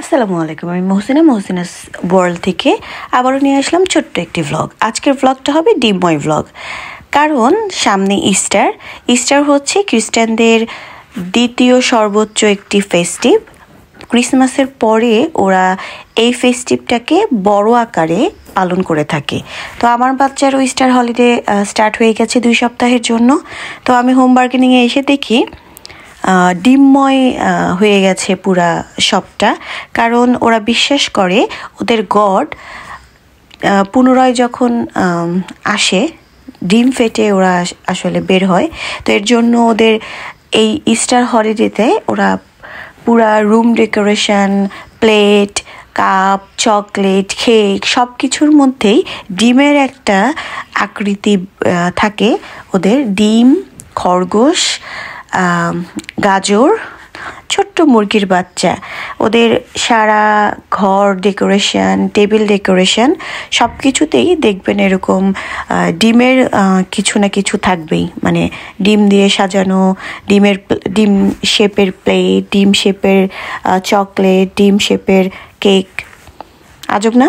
আসসালামু আলাইকুম, আমি মহসিনাস ওয়ার্ল্ড থেকে আবারও নিয়ে আসলাম ছোট্ট একটি ভ্লগ। আজকের ভ্লগটা হবে ডিমময় ভ্লগ, কারণ সামনে ইস্টার হচ্ছে খ্রিস্টানদের দ্বিতীয় সর্বোচ্চ একটি ফেস্টিভ। ক্রিসমাসের পরে ওরা এই ফেস্টিভটাকে বড় আকারে পালন করে থাকে। তো আমার বাচ্চারও ইস্টার হলিডে স্টার্ট হয়ে গেছে 2 সপ্তাহের জন্য। তো আমি হোম বার্গেনিংয়ে এসে দেখি ডিমময় হয়ে গেছে পুরা শপটা, কারণ ওরা বিশ্বাস করে ওদের গড পুনরায় যখন আসে ডিম ফেটে ওরা আসলে বের হয়। তো এর জন্য ওদের এই ইস্টার হলিডেতে ওরা পুরা room decoration, plate, cup, chocolate, cake সব কিছুর মধ্যেই ডিমের একটা আকৃতি থাকে। ওদের ডিম, খরগোশ, গাজর, ছোট্ট মুরগির বাচ্চা, ওদের সারা ঘর ডেকোরেশন, টেবিল ডেকোরেশন সব কিছুতেই দেখবেন এরকম ডিমের কিছু না কিছু থাকবেই। মানে ডিম দিয়ে সাজানো, ডিম শেপের প্লেট, ডিম শেপের চকলেট, ডিম শেপের কেক। আজব না?